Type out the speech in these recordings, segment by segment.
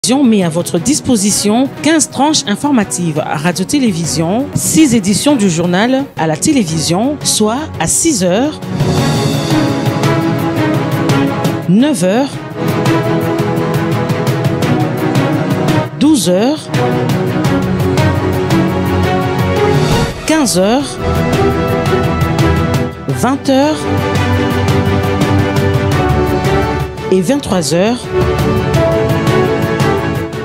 Télévision met à votre disposition 15 tranches informatives radio-télévision, 6 éditions du journal à la télévision, soit à 6h, 9h, 12h, 15h, 20h et 23h,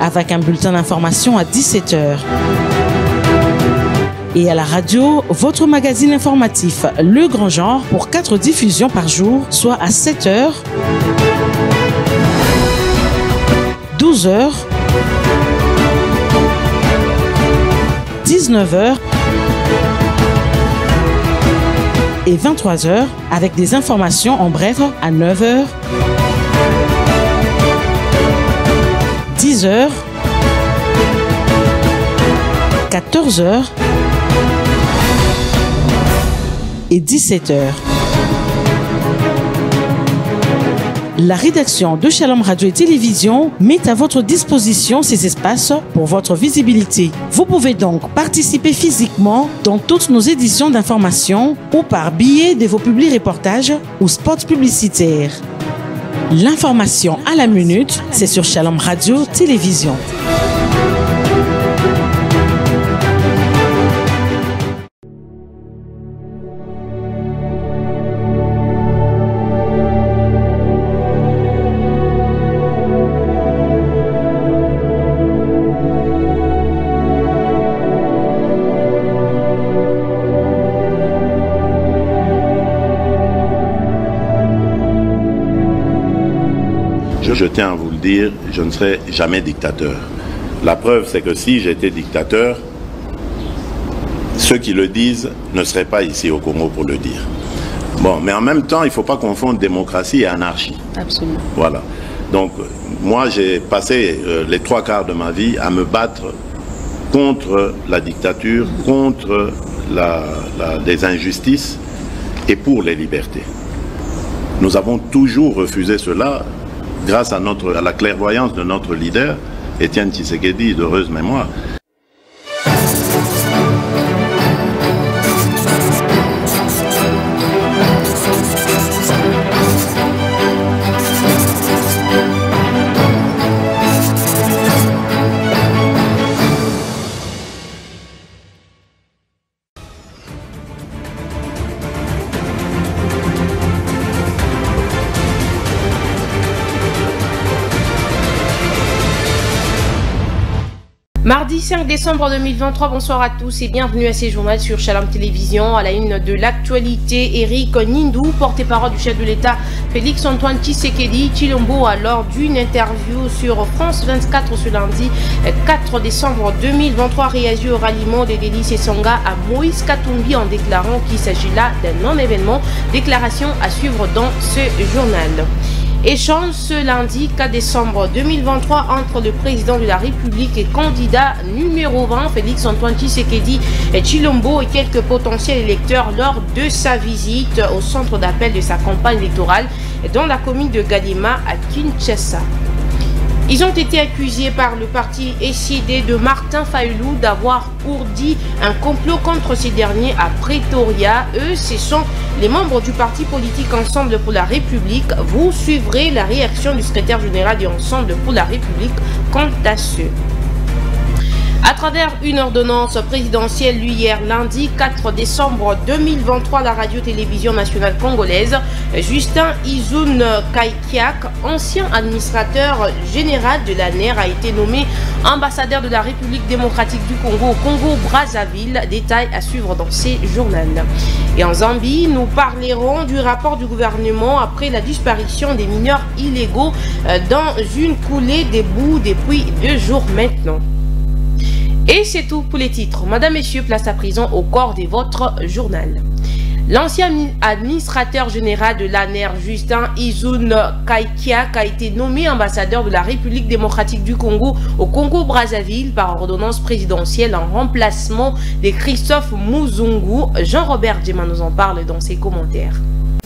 avec un bulletin d'information à 17h. Et à la radio, votre magazine informatif Le Grand Genre pour 4 diffusions par jour, soit à 7h, 12h, 19h et 23h, avec des informations en bref à 9h, 10h, 14h et 17h. La rédaction de Shalom Radio et Télévision met à votre disposition ces espaces pour votre visibilité. Vous pouvez donc participer physiquement dans toutes nos éditions d'information ou par biais de vos publics reportages ou spots publicitaires. L'information à la minute, c'est sur Shalom Radio Télévision. Je tiens à vous le dire, je ne serai jamais dictateur. La preuve, c'est que si j'étais dictateur, ceux qui le disent ne seraient pas ici au Congo pour le dire. Bon, mais en même temps, il ne faut pas confondre démocratie et anarchie. Absolument. Voilà. Donc, moi, j'ai passé les 3/4 de ma vie à me battre contre la dictature, contre les injustices et pour les libertés. Nous avons toujours refusé cela grâce à la clairvoyance de notre leader, Étienne Tshisekedi, d'heureuse mémoire. Mardi 5 décembre 2023, bonsoir à tous et bienvenue à ces journaux sur Shalom Télévision. À la une de l'actualité, Eric Nindou, porte-parole du chef de l'État Félix Antoine Tshisekedi Tshilombo, lors d'une interview sur France 24 ce lundi 4 décembre 2023, réagit au ralliement des Délices et Sanga à Moïse Katumbi en déclarant qu'il s'agit là d'un non-événement. Déclaration à suivre dans ce journal. Échange ce lundi 4 décembre 2023 entre le président de la République et candidat numéro 20 Félix Antoine Tshisekedi Tshilombo et quelques potentiels électeurs lors de sa visite au centre d'appel de sa campagne électorale dans la commune de Galima à Kinshasa. Ils ont été accusés par le parti SID de Martin Fayulu d'avoir ourdi un complot contre ces derniers à Pretoria. Eux, ce sont les membres du parti politique Ensemble pour la République. Vous suivrez la réaction du secrétaire général du Ensemble pour la République quant à ceux. À travers une ordonnance présidentielle lue hier lundi 4 décembre 2023, la radio-télévision nationale congolaise, Justin Izoun Kaikiak, ancien administrateur général de l'ANER, a été nommé ambassadeur de la République démocratique du Congo au Congo-Brazzaville. Détail à suivre dans ces journaux. Et en Zambie, nous parlerons du rapport du gouvernement après la disparition des mineurs illégaux dans une coulée d'éboue depuis 2 jours maintenant. Et c'est tout pour les titres. Madame, Messieurs, place à présent au corps de votre journal. L'ancien administrateur général de l'ANER, Justin Izoun Kaikiak, a été nommé ambassadeur de la République démocratique du Congo au Congo-Brazzaville par ordonnance présidentielle en remplacement de Christophe Muzungu. Jean-Robert Djema nous en parle dans ses commentaires.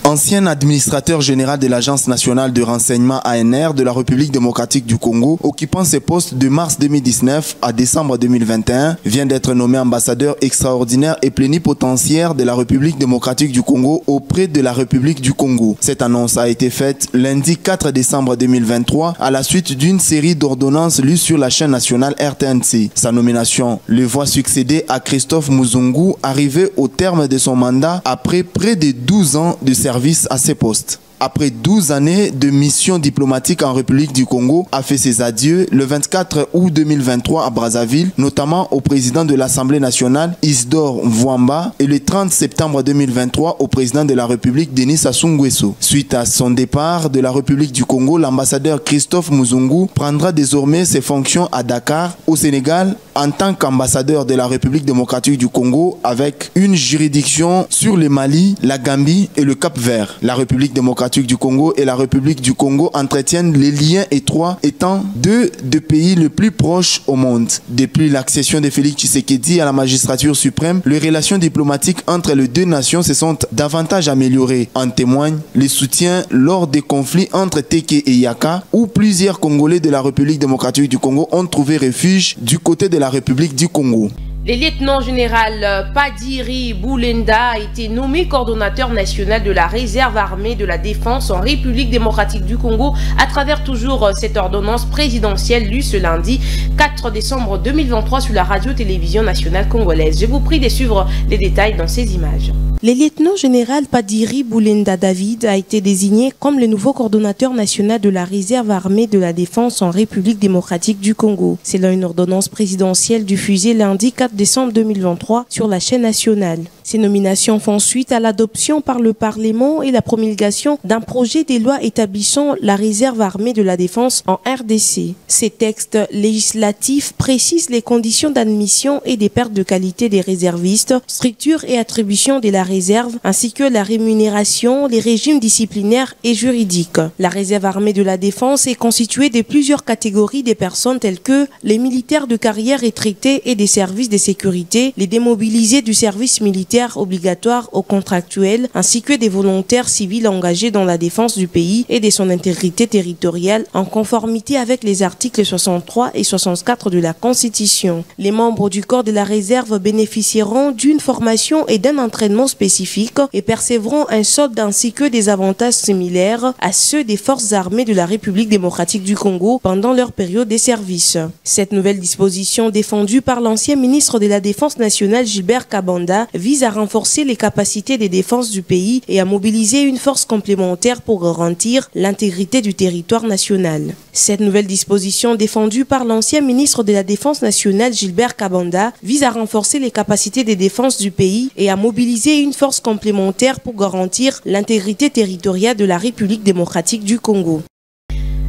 Ancien administrateur général de l'Agence nationale de renseignement ANR de la République démocratique du Congo, occupant ses postes de mars 2019 à décembre 2021, vient d'être nommé ambassadeur extraordinaire et plénipotentiaire de la République démocratique du Congo auprès de la République du Congo. Cette annonce a été faite lundi 4 décembre 2023 à la suite d'une série d'ordonnances lues sur la chaîne nationale RTNC. Sa nomination le voit succéder à Christophe Muzungu, arrivé au terme de son mandat après près de 12 ans de service à ces postes. Après 12 années de mission diplomatique en République du Congo, a fait ses adieux le 24 août 2023 à Brazzaville, notamment au président de l'Assemblée nationale, Isidore Mvouamba, et le 30 septembre 2023 au président de la République, Denis Sassou Nguesso. Suite à son départ de la République du Congo, l'ambassadeur Christophe Muzungu prendra désormais ses fonctions à Dakar, au Sénégal, en tant qu'ambassadeur de la République démocratique du Congo, avec une juridiction sur le Mali, la Gambie et le Cap-Vert. La République démocratique du Congo et la République du Congo entretiennent les liens étroits, étant deux des pays les plus proches au monde. Depuis l'accession de Félix Tshisekedi à la magistrature suprême, les relations diplomatiques entre les deux nations se sont davantage améliorées. En témoigne les soutiens lors des conflits entre Teke et Yaka, où plusieurs Congolais de la République démocratique du Congo ont trouvé refuge du côté de la République du Congo. Le lieutenant-général Padiri Boulenda a été nommé coordonnateur national de la réserve armée de la défense en République démocratique du Congo à travers toujours cette ordonnance présidentielle lue ce lundi 4 décembre 2023 sur la radio-télévision nationale congolaise. Je vous prie de suivre les détails dans ces images. Le lieutenant-général Padiri Boulenda David a été désigné comme le nouveau coordonnateur national de la réserve armée de la défense en République démocratique du Congo. C'est là une ordonnance présidentielle diffusée lundi 4 décembre 2023 sur la chaîne nationale. Ces nominations font suite à l'adoption par le Parlement et la promulgation d'un projet de loi établissant la réserve armée de la défense en RDC. Ces textes législatifs précisent les conditions d'admission et des pertes de qualité des réservistes, structure et attribution de la réserve, ainsi que la rémunération, les régimes disciplinaires et juridiques. La réserve armée de la défense est constituée de plusieurs catégories de personnes telles que les militaires de carrière retraités et des services de sécurité, les démobilisés du service militaire obligatoire aux contractuels, ainsi que des volontaires civils engagés dans la défense du pays et de son intégrité territoriale en conformité avec les articles 63 et 64 de la Constitution. Les membres du corps de la réserve bénéficieront d'une formation et d'un entraînement spécifique et percevront un solde ainsi que des avantages similaires à ceux des forces armées de la République démocratique du Congo pendant leur période de service. Cette nouvelle disposition défendue par l'ancien ministre de la Défense nationale Gilbert Kabanda vise à renforcer les capacités de défense du pays et à mobiliser une force complémentaire pour garantir l'intégrité du territoire national. Cette nouvelle disposition défendue par l'ancien ministre de la Défense nationale Gilbert Kabanda vise à renforcer les capacités de défense du pays et à mobiliser une force complémentaire pour garantir l'intégrité territoriale de la République démocratique du Congo.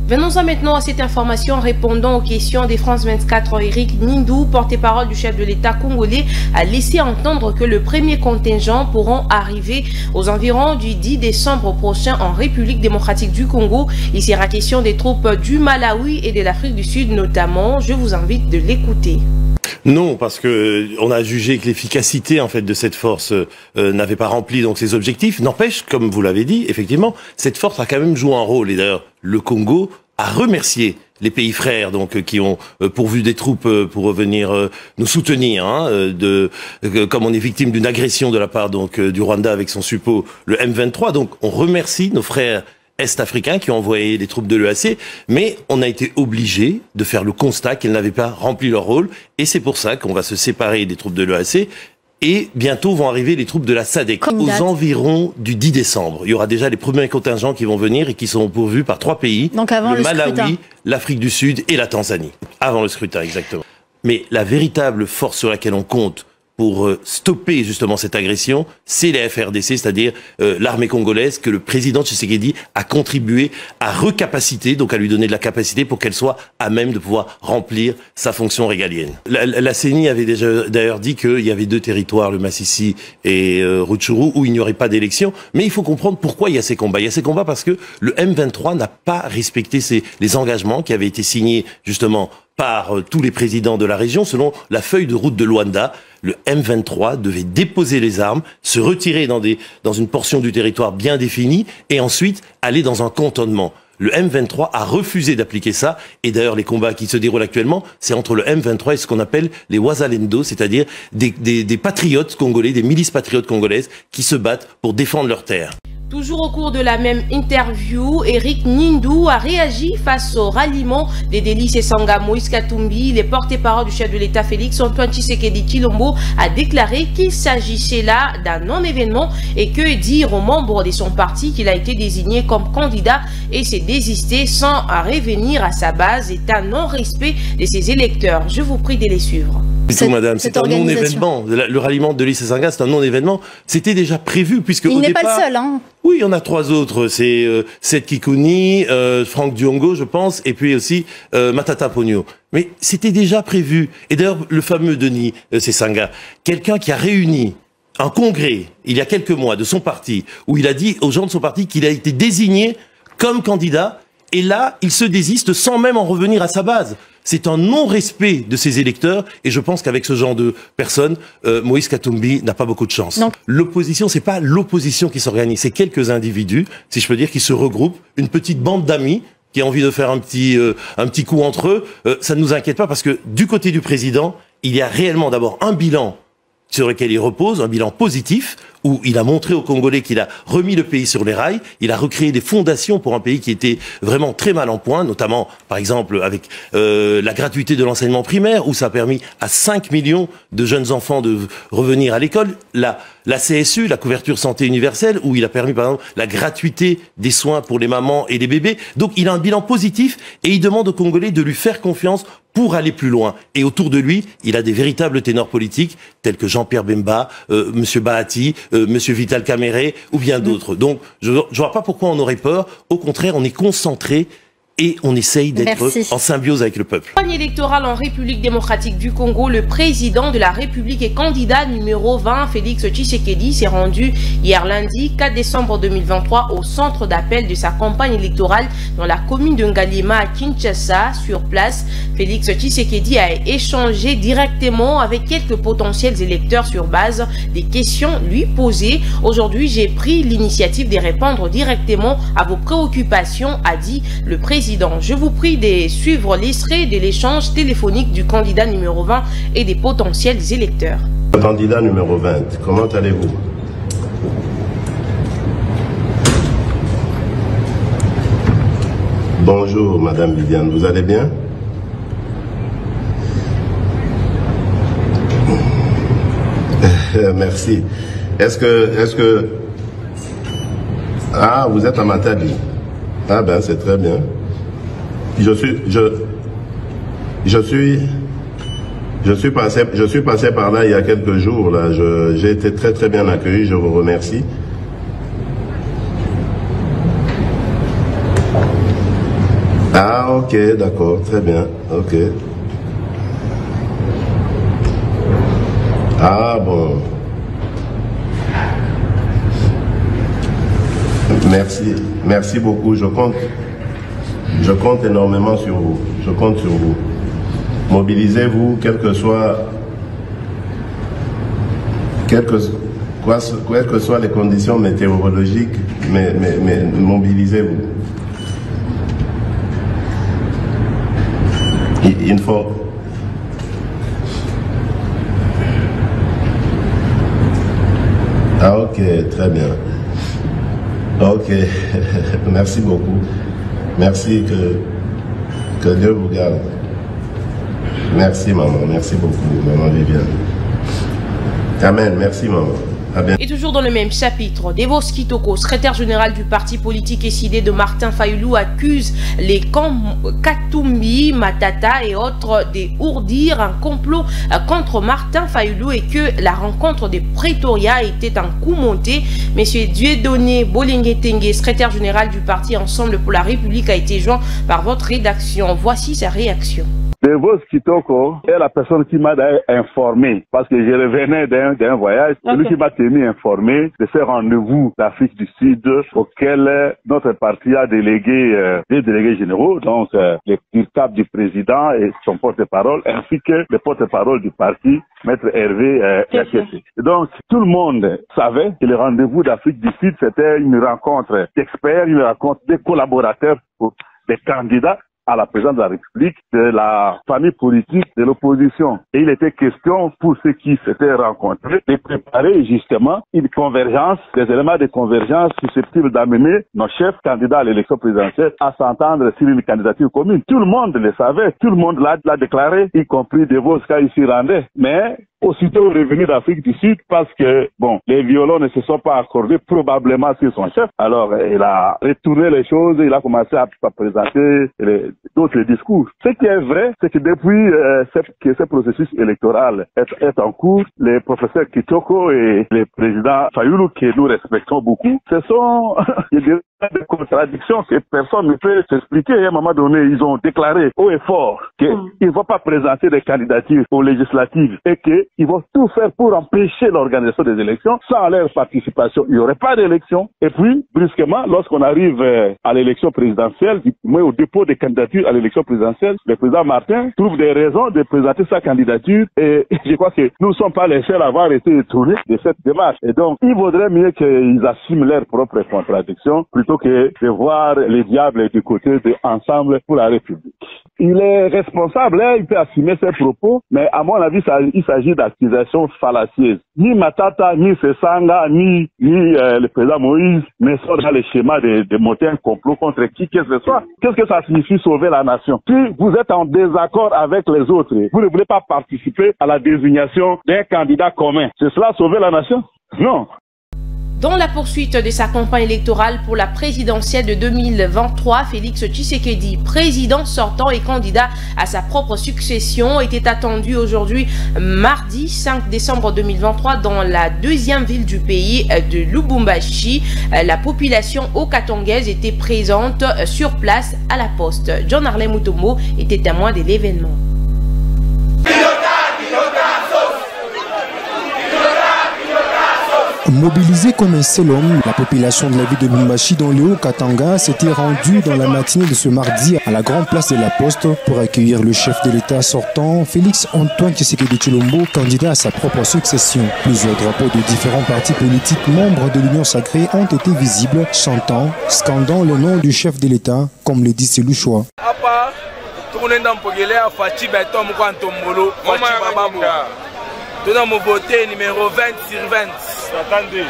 Venons-en maintenant à cette information répondant aux questions des France 24. Eric Nindou, porte-parole du chef de l'État congolais, a laissé entendre que le premier contingent pourront arriver aux environs du 10 décembre prochain en République démocratique du Congo. Il sera question des troupes du Malawi et de l'Afrique du Sud notamment. Je vous invite de l'écouter. Non, parce que on a jugé que l'efficacité en fait de cette force n'avait pas rempli donc ses objectifs. N'empêche, comme vous l'avez dit, effectivement, cette force a quand même joué un rôle. Et d'ailleurs, le Congo a remercié les pays frères donc qui ont pourvu des troupes pour venir nous soutenir, comme on est victime d'une agression de la part donc du Rwanda avec son suppôt le M23. Donc on remercie nos frères est-africains qui ont envoyé des troupes de l'EAC, mais on a été obligé de faire le constat qu'elles n'avaient pas rempli leur rôle, et c'est pour ça qu'on va se séparer des troupes de l'EAC, et bientôt vont arriver les troupes de la SADC aux environs du 10 décembre. Il y aura déjà les premiers contingents qui vont venir et qui seront pourvus par 3 pays, donc avant le Malawi, l'Afrique du Sud et la Tanzanie. Avant le scrutin, exactement. Mais la véritable force sur laquelle on compte pour stopper justement cette agression, c'est les FRDC, c'est-à-dire l'armée congolaise que le président Tshisekedi a contribué à recapaciter, donc à lui donner de la capacité pour qu'elle soit à même de pouvoir remplir sa fonction régalienne. La CENI avait déjà d'ailleurs dit qu'il y avait 2 territoires, le Massissi et Rutshuru, où il n'y aurait pas d'élection, mais il faut comprendre pourquoi il y a ces combats. Il y a ces combats parce que le M23 n'a pas respecté les engagements qui avaient été signés justement par tous les présidents de la région selon la feuille de route de Luanda. Le M23 devait déposer les armes, se retirer dans une portion du territoire bien définie et ensuite aller dans un cantonnement. Le M23 a refusé d'appliquer ça et d'ailleurs les combats qui se déroulent actuellement, c'est entre le M23 et ce qu'on appelle les Wazalendo, c'est-à-dire des patriotes congolais, des milices patriotes congolaises qui se battent pour défendre leurs terres. Toujours au cours de la même interview, Eric Nindou a réagi face au ralliement des délices et Sanga Moïse Katumbi. Les porte-parole du chef de l'État Félix Antoine Tshisekedi Tshilombo a déclaré qu'il s'agissait là d'un non-événement et que dire aux membres de son parti qu'il a été désigné comme candidat et s'est désisté sans revenir à sa base est un non-respect de ses électeurs. Je vous prie de les suivre. C'est tout, madame. C'est un non-événement. Le ralliement de l'État Sanga, c'est un non-événement. C'était déjà prévu puisque il n'est pas le seul, hein. Oui, il y en a 3 autres. C'est Seth Kikouni, Franck Diongo, je pense, et puis aussi Matata Pogno. Mais c'était déjà prévu. Et d'ailleurs, le fameux Denis Sesanga, quelqu'un qui a réuni un congrès, il y a quelques mois, de son parti, où il a dit aux gens de son parti qu'il a été désigné comme candidat, et là, il se désiste sans même en revenir à sa base. C'est un non-respect de ses électeurs et je pense qu'avec ce genre de personnes, Moïse Katumbi n'a pas beaucoup de chance. L'opposition, c'est pas l'opposition qui s'organise, c'est quelques individus, si je peux dire, qui se regroupent, une petite bande d'amis qui a envie de faire un petit coup entre eux. Ça ne nous inquiète pas parce que du côté du président, il y a réellement d'abord un bilan sur lequel il repose, un bilan positif, où il a montré aux Congolais qu'il a remis le pays sur les rails, il a recréé des fondations pour un pays qui était vraiment très mal en point, notamment, par exemple, avec la gratuité de l'enseignement primaire, où ça a permis à 5 millions de jeunes enfants de revenir à l'école, la CSU, la couverture santé universelle, où il a permis, par exemple, la gratuité des soins pour les mamans et les bébés. Donc, il a un bilan positif et il demande aux Congolais de lui faire confiance pour aller plus loin. Et autour de lui, il a des véritables ténors politiques, tels que Jean-Pierre Bemba, Monsieur Bahati, Monsieur Vital Kamere, ou bien d'autres. Donc, je ne vois pas pourquoi on aurait peur. Au contraire, on est concentré et on essaye d'être en symbiose avec le peuple. Campagne électorale en République démocratique du Congo, le président de la République et candidat numéro 20, Félix Tshisekedi, s'est rendu hier lundi 4 décembre 2023 au centre d'appel de sa campagne électorale dans la commune de Ngalima à Kinshasa. Sur place, Félix Tshisekedi a échangé directement avec quelques potentiels électeurs sur base des questions lui posées. Aujourd'hui, j'ai pris l'initiative de répondre directement à vos préoccupations, a dit le président. Je vous prie de suivre l'extrait de l'échange téléphonique du candidat numéro 20 et des potentiels électeurs. Candidat numéro 20, comment allez-vous? Bonjour Madame Viviane, vous allez bien? Merci. Est-ce que... Ah, vous êtes à Matadi. Ah ben, c'est très bien. Je suis passé par là il y a quelques jours. Là, j'ai été très très bien accueilli. Je vous remercie. Ah ok, d'accord, très bien. Ok. Ah bon. Merci beaucoup. Je compte énormément sur vous. Je compte sur vous. Mobilisez-vous, quelles que soient les conditions météorologiques, mais mobilisez-vous. Il faut... Ah ok, très bien. Ok, merci beaucoup. Merci, que Dieu vous garde. Merci maman, merci beaucoup maman Viviane. Amen, merci maman. Et toujours dans le même chapitre, Devos Kitoko, secrétaire général du parti politique SID de Martin Fayulu, accuse les Katumbi, Matata et autres d'ourdir un complot contre Martin Fayulu et que la rencontre de Pretoria était un coup monté. Monsieur Dieudonné Bolengetenge, secrétaire général du parti Ensemble pour la République, a été joint par votre rédaction. Voici sa réaction. Devos Kitoko est la personne qui m'a informé, parce que je revenais d'un voyage, celui qui m'a tenu informé de ces rendez-vous d'Afrique du Sud auquel notre parti a délégué des délégués généraux, donc le cap du président et son porte-parole, ainsi que le porte-parole du parti, Maître Hervé Yakete. Donc tout le monde savait que le rendez-vous d'Afrique du Sud, c'était une rencontre d'experts, une rencontre de collaborateurs pour des candidats à la présidence de la République, de la famille politique de l'opposition. Et il était question pour ceux qui s'étaient rencontrés de préparer justement une convergence, des éléments de convergence susceptibles d'amener nos chefs candidats à l'élection présidentielle à s'entendre sur une candidature commune. Tout le monde le savait, tout le monde l'a déclaré, y compris Devos quand il s'y rendait. Mais aussitôt revenu d'Afrique du Sud parce que, bon, les violons ne se sont pas accordés probablement sur son chef. Alors, il a retourné les choses, il a commencé à présenter d'autres discours. Ce qui est vrai, c'est que depuis que ce processus électoral est en cours, les professeurs Kitoko et le président Fayulu, que nous respectons beaucoup, ce sont des contradictions que personne ne peut s'expliquer. À un moment donné, ils ont déclaré haut et fort qu'ils ne vont pas présenter des candidatures aux législatives et qu'ils vont tout faire pour empêcher l'organisation des élections. Sans leur participation, il n'y aurait pas d'élection. Et puis, brusquement, lorsqu'on arrive à l'élection présidentielle, au dépôt des candidatures à l'élection présidentielle, le président Martin trouve des raisons de présenter sa candidature et je crois que nous ne sommes pas les seuls à avoir été étonnés de cette démarche. Et donc, il vaudrait mieux qu'ils assument leurs propres contradictions plutôt que de voir les diables du côté de Ensemble pour la République. Il est responsable, il peut assumer ses propos, mais à mon avis, il s'agit d'accusations fallacieuses. Ni Matata, ni Sesanga, ni le président Moïse ne sont dans le schéma de monter un complot contre qui que ce soit. Qu'est-ce que ça signifie sauver la nation? Si vous êtes en désaccord avec les autres, vous ne voulez pas participer à la désignation d'un candidat commun. C'est cela sauver la nation? Non. Dans la poursuite de sa campagne électorale pour la présidentielle de 2023, Félix Tshisekedi, président sortant et candidat à sa propre succession, était attendu aujourd'hui mardi 5 décembre 2023 dans la deuxième ville du pays de Lubumbashi. La population okatongaise était présente sur place à la poste. John Harley Mutombo était témoin de l'événement. Mobilisée comme un seul homme, la population de la ville de Lubumbashi dans le Haut-Katanga s'était rendue dans la matinée de ce mardi à la grande place de la Poste pour accueillir le chef de l'État sortant, Félix Antoine Tshisekedi Tshilombo, candidat à sa propre succession. Plusieurs drapeaux de différents partis politiques membres de l'Union sacrée ont été visibles, chantant, scandant le nom du chef de l'État, comme le dit Selouchoua. Nous avons voté numéro 20 sur 20.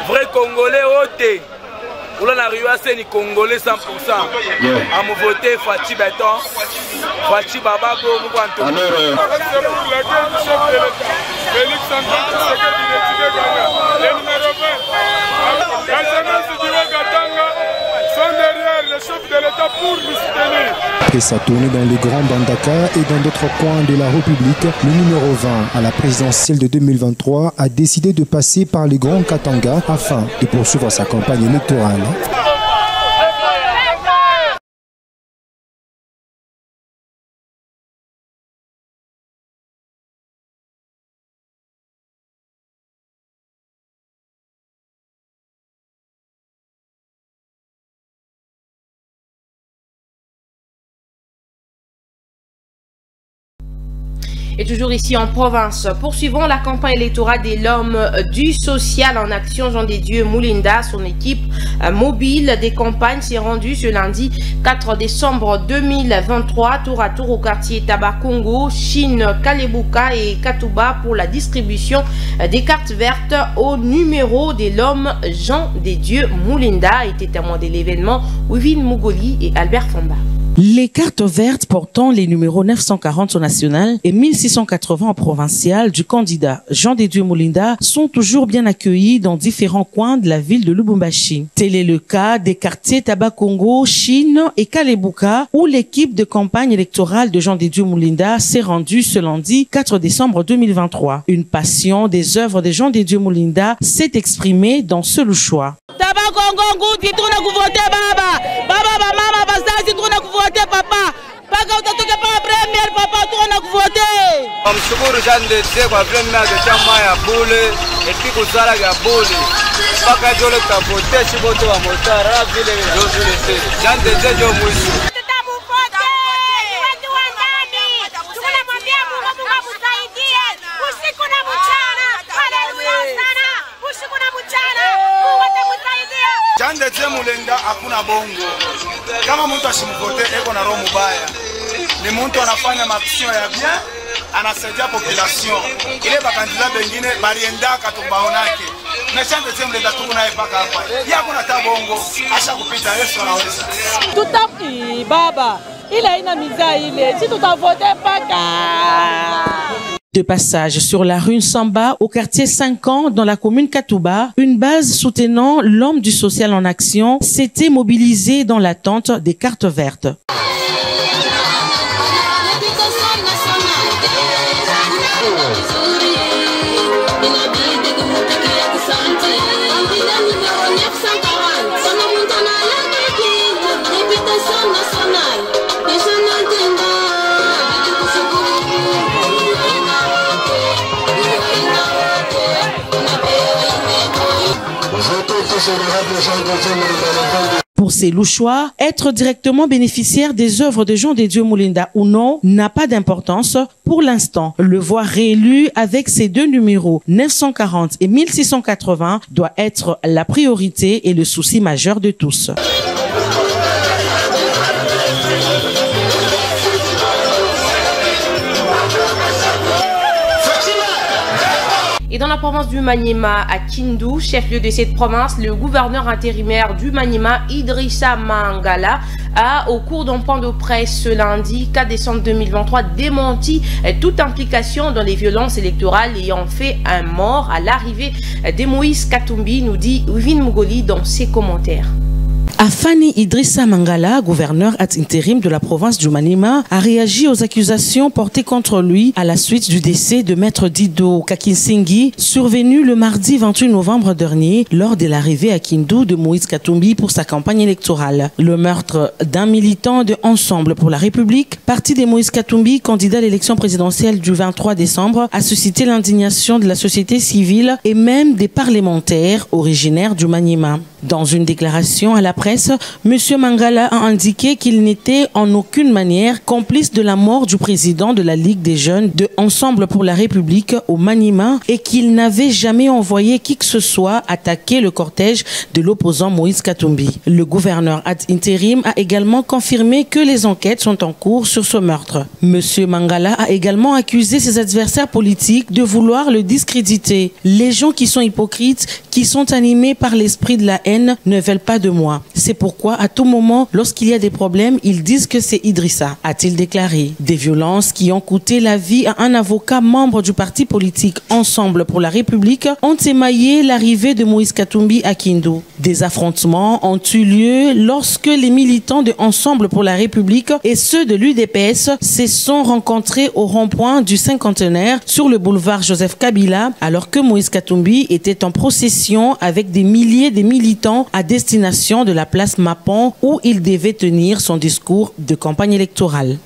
Vrai Congolais, voté. Où l'on arrive à ser Congolais 100%. À me voter Fachi Beton, Fachi Bababo, Moukanto. Alors, Félix Antoine Tshisekedi le numéro 20. La jeunesse du Haut-Katanga sont derrière le chef de l'État pour nous soutenir. Après sa tournée dans les grands Bandaka et dans d'autres coins de la République, le numéro 20 à la présidentielle de 2023 a décidé de passer par les grands Katanga afin de poursuivre sa campagne électorale. Et toujours ici en province, poursuivons la campagne électorale de l'homme du social en action. Jean des Dieux Moulinda, son équipe mobile des campagnes s'est rendue ce lundi 4 décembre 2023 tour à tour au quartier Tabakongo, Chine, Kalebuka et Katuba pour la distribution des cartes vertes au numéro de l'homme Jean des Dieux Moulinda. Étaient témoins de l'événement Wivine Mougoli et Albert Famba. Les cartes vertes portant les numéros 940 au national et 1680 au provincial du candidat Jean des Dieux Moulinda sont toujours bien accueillis dans différents coins de la ville de Lubumbashi. Tel est le cas des quartiers Tabakongo, Chine et Kalebuka où l'équipe de campagne électorale de Jean des Dieux Moulinda s'est rendue ce lundi 4 décembre 2023. Une passion des œuvres de Jean des Dieux Moulinda s'est exprimée dans ce choix. Tabakongo, Ngouti, tu n'as voté Baba, Baba, Mama, Basta, tu n'as voté Papa. Paka utatoka pa premier papa tuona kuvote. Mshukuru Jean Dese kwa premier de chama ya bule epi kuzala ya bule. Paka jole kavote chiboto wa motara vile vile Jean Dese jo mwisho. Jande Mulenda hakuna bongo. Kama mtu ashimvote eko na roho mbaya. Ni mtu anafanya maksio ya bien, anasaidia population. Ile bakandida bengine barienda katumbaonake. Na Jande Mulenda tuko naye paka hapa. Yeye hakuna ta bongo, asha kupita Yesu anaweza. Tutapi baba. Ile haina miza ile. Si tutavote paka. De passage sur la rue Nsamba au quartier 5 ans dans la commune Katouba, une base soutenant l'homme du social en action s'était mobilisée dans l'attente des cartes vertes. Pour ces Louchois, être directement bénéficiaire des œuvres de Jean de Dieu Mulenda ou non n'a pas d'importance pour l'instant. Le voir réélu avec ses deux numéros 940 et 1680 doit être la priorité et le souci majeur de tous. Et dans la province du Maniema, à Kindu, chef-lieu de cette province, le gouverneur intérimaire du Maniema, Idrissa Mangala, a, au cours d'un point de presse ce lundi 4 décembre 2023, démenti toute implication dans les violences électorales ayant fait un mort à l'arrivée de Moïse Katumbi, nous dit Wivin Mugoli dans ses commentaires. Afani Idrissa Mangala, gouverneur ad intérim de la province du Maniema, a réagi aux accusations portées contre lui à la suite du décès de maître Dido Kakinsingi, survenu le mardi 28 novembre dernier lors de l'arrivée à Kindu de Moïse Katumbi pour sa campagne électorale. Le meurtre d'un militant de Ensemble pour la République, parti de Moïse Katumbi, candidat à l'élection présidentielle du 23 décembre, a suscité l'indignation de la société civile et même des parlementaires originaires du Maniema. Dans une déclaration à la presse, M. Mangala a indiqué qu'il n'était en aucune manière complice de la mort du président de la Ligue des jeunes de Ensemble pour la République au Maniema et qu'il n'avait jamais envoyé qui que ce soit attaquer le cortège de l'opposant Moïse Katumbi. Le gouverneur ad intérim a également confirmé que les enquêtes sont en cours sur ce meurtre. M. Mangala a également accusé ses adversaires politiques de vouloir le discréditer. Les gens qui sont hypocrites, qui sont animés par l'esprit de la haine, ne veulent pas de moi. C'est pourquoi, à tout moment, lorsqu'il y a des problèmes, ils disent que c'est Idrissa, a-t-il déclaré. Des violences qui ont coûté la vie à un avocat membre du parti politique Ensemble pour la République ont émaillé l'arrivée de Moïse Katumbi à Kindu. Des affrontements ont eu lieu lorsque les militants de Ensemble pour la République et ceux de l'UDPS se sont rencontrés au rond-point du cinquantenaire sur le boulevard Joseph Kabila, alors que Moïse Katumbi était en procession avec des milliers de militants à destination de la place Mapon où il devait tenir son discours de campagne électorale.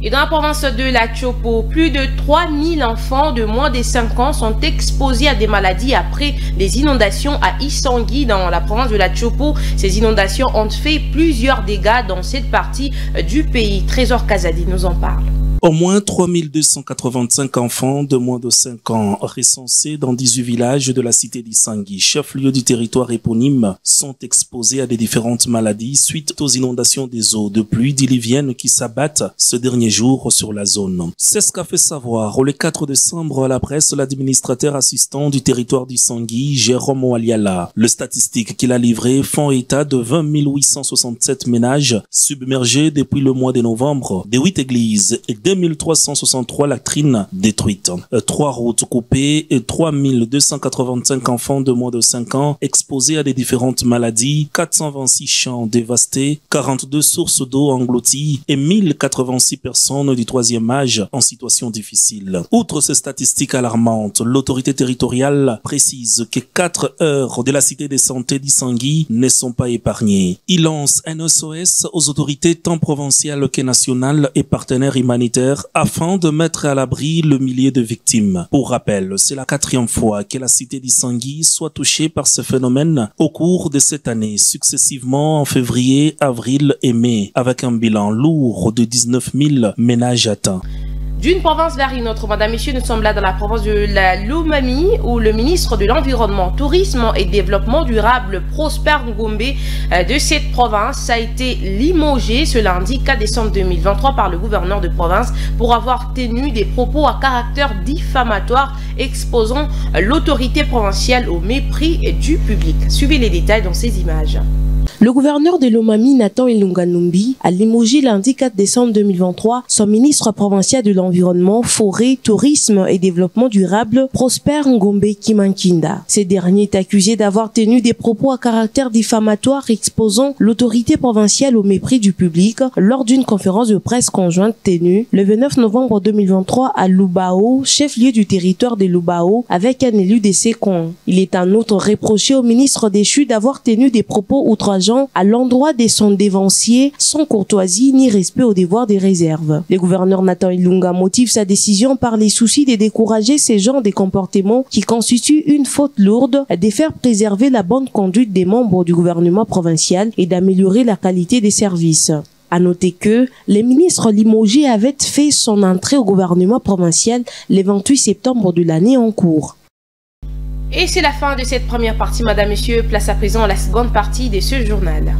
Et dans la province de la Chopo, plus de 3000 enfants de moins de 5 ans sont exposés à des maladies après les inondations à Isangui dans la province de la Chopo. Ces inondations ont fait plusieurs dégâts dans cette partie du pays. Trésor Kazadi nous en parle. Au moins 3285 enfants de moins de 5 ans recensés dans 18 villages de la cité d'Isangui, chef-lieu du territoire éponyme, sont exposés à des différentes maladies suite aux inondations des eaux de pluie diluviennes qui s'abattent ce dernier jour sur la zone. C'est ce qu'a fait savoir le 4 décembre à la presse l'administrateur assistant du territoire d'Isangui, Jérôme Oualiala. Le statistique qu'il a livré font état de 20 867 ménages submergés depuis le mois de novembre, de 8 églises et 2363 latrines détruites, 3 routes coupées et 3285 enfants de moins de 5 ans exposés à des différentes maladies, 426 champs dévastés, 42 sources d'eau englouties et 1086 personnes du troisième âge en situation difficile. Outre ces statistiques alarmantes, l'autorité territoriale précise que 4 heures de la cité de santé d'Issangui ne sont pas épargnées. Il lance un SOS aux autorités tant provinciales que nationales et partenaires humanitaires afin de mettre à l'abri le millier de victimes. Pour rappel, c'est la 4e fois que la cité d'Issangui soit touchée par ce phénomène au cours de cette année, successivement en février, avril et mai, avec un bilan lourd de 19 000 ménages atteints. D'une province vers une autre, madame, messieurs, nous sommes là dans la province de la Lomami où le ministre de l'Environnement, Tourisme et Développement durable, Prosper Ngombe, de cette province a été limogé ce lundi 4 décembre 2023 par le gouverneur de province pour avoir tenu des propos à caractère diffamatoire exposant l'autorité provinciale au mépris du public. Suivez les détails dans ces images. Le gouverneur de Lomami, Nathan Ilunga Numbi, a limogé lundi 4 décembre 2023 son ministre provincial de l'Environnement, Forêt, Tourisme et Développement durable, Prosper Ngombe Kimankinda. Ce dernier est accusé d'avoir tenu des propos à caractère diffamatoire exposant l'autorité provinciale au mépris du public lors d'une conférence de presse conjointe tenue le 29 novembre 2023 à Lubao, chef-lieu du territoire de Lubao, avec un élu de Sékon. Il est en outre reproché au ministre déchu d'avoir tenu des propos outrageants à l'endroit de son dévancier sans courtoisie ni respect au devoir des réserves. Le gouverneur Nathan Ilunga motive sa décision par les soucis de décourager ces genres de comportements qui constituent une faute lourde, de faire préserver la bonne conduite des membres du gouvernement provincial et d'améliorer la qualité des services. À noter que le ministre limogé avait fait son entrée au gouvernement provincial le 28 septembre de l'année en cours. Et c'est la fin de cette première partie, madame, messieurs. Place à présent à la seconde partie de ce journal.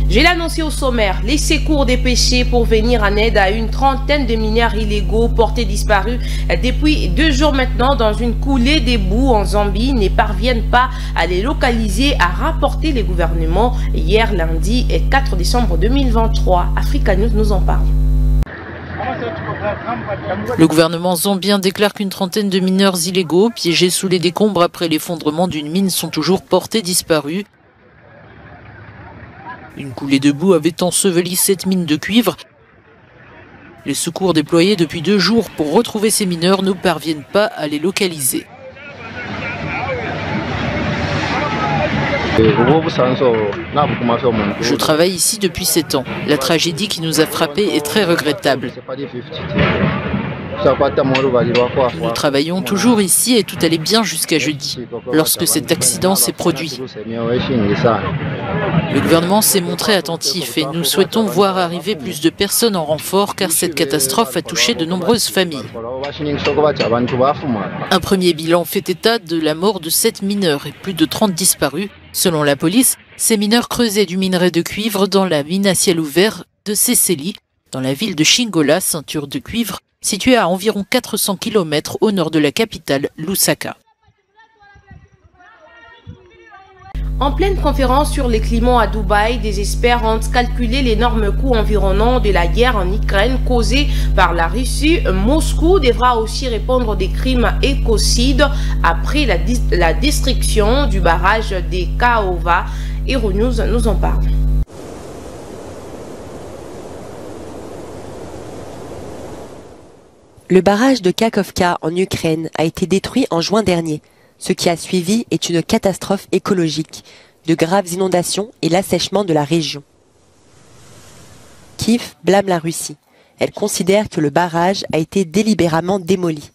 J'ai annoncé au sommaire les secours dépêchés pour venir en aide à une trentaine de mineurs illégaux portés disparus depuis 2 jours maintenant dans une coulée d'éboues en Zambie ne parviennent pas à les localiser, a rapporté le gouvernement hier lundi 4 décembre 2023. Africa News nous en parle. Le gouvernement zambien déclare qu'une trentaine de mineurs illégaux piégés sous les décombres après l'effondrement d'une mine sont toujours portés disparus. Une coulée de boue avait enseveli cette mine de cuivre. Les secours déployés depuis 2 jours pour retrouver ces mineurs ne parviennent pas à les localiser. Je travaille ici depuis 7 ans. La tragédie qui nous a frappés est très regrettable. Nous travaillons toujours ici et tout allait bien jusqu'à jeudi, lorsque cet accident s'est produit. Le gouvernement s'est montré attentif et nous souhaitons voir arriver plus de personnes en renfort car cette catastrophe a touché de nombreuses familles. Un premier bilan fait état de la mort de 7 mineurs et plus de 30 disparus. Selon la police, ces mineurs creusaient du minerai de cuivre dans la mine à ciel ouvert de Seseli, dans la ville de Shingola, ceinture de cuivre, située à environ 400 km au nord de la capitale, Lusaka. En pleine conférence sur les climats à Dubaï, des experts ont calculé l'énorme coût environnant de la guerre en Ukraine causée par la Russie. Moscou devra aussi répondre des crimes écocides après la destruction du barrage des Kaova. Euronews nous en parle. Le barrage de Kakhovka en Ukraine a été détruit en juin dernier. Ce qui a suivi est une catastrophe écologique, de graves inondations et l'assèchement de la région. Kiev blâme la Russie. Elle considère que le barrage a été délibérément démoli.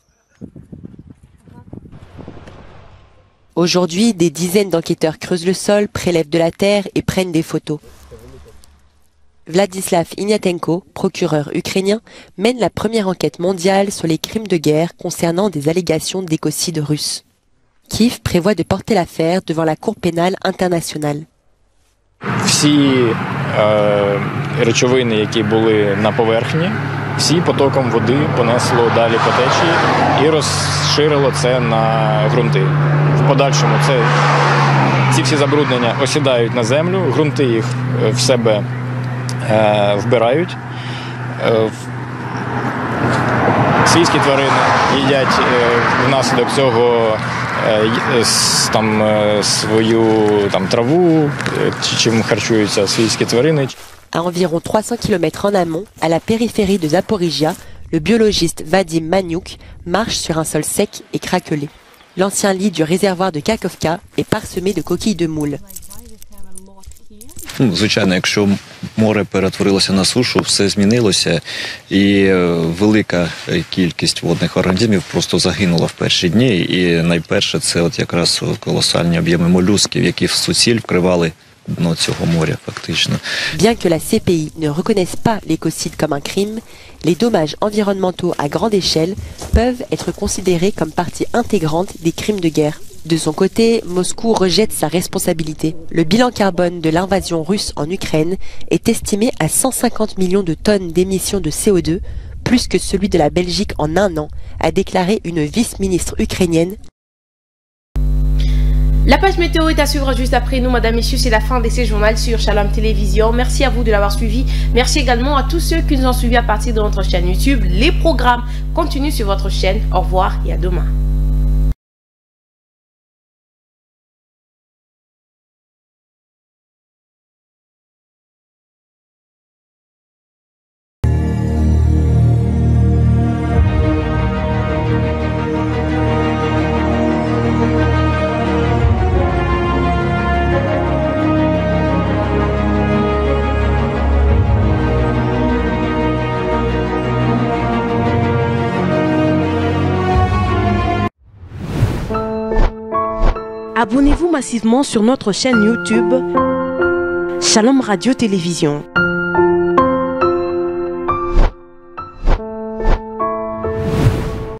Aujourd'hui, des dizaines d'enquêteurs creusent le sol, prélèvent de la terre et prennent des photos. Vladislav Ignatenko, procureur ukrainien, mène la première enquête mondiale sur les crimes de guerre concernant des allégations d'écocide russe. Kiev prévoit de porter l'affaire devant la Cour pénale internationale. Всі речовини, які були на поверхні, всі потоком води понесло далі по течії і розширило це на ґрунти. В подальшому ці всі забруднення осідають на землю, ґрунти їх в себе вбирають. Свійські тварини їдять внаслідок цього свою траву, чим харчуються свійські тварини. À environ 300 km en amont, à la périphérie de Zaporizhia, le biologiste Vadim Maniouk marche sur un sol sec et craquelé. L'ancien lit du réservoir de Kakovka est parsemé de coquilles de moules. Звичайно, якщо море перетворилося на сушу, все змінилося, і велика кількість водних організмів просто загинула в перші дні. І найперше це от якраз колосальні об'єми молюсків, які в суціль вкривали дно цього моря фактично. Bien que la CPI ne reconnaisse pas l'écocide comme un crime, les dommages environnementaux à grande échelle peuvent être considérés comme partie intégrante des crimes de guerre. De son côté, Moscou rejette sa responsabilité. Le bilan carbone de l'invasion russe en Ukraine est estimé à 150 millions de tonnes d'émissions de CO2, plus que celui de la Belgique en un an, a déclaré une vice-ministre ukrainienne. La page météo est à suivre juste après nous, madame, messieurs. C'est la fin de ces journaux sur Shalom Télévision. Merci à vous de l'avoir suivi. Merci également à tous ceux qui nous ont suivis à partir de notre chaîne YouTube. Les programmes continuent sur votre chaîne. Au revoir et à demain. Abonnez-vous massivement sur notre chaîne YouTube Shalom Radio Télévision.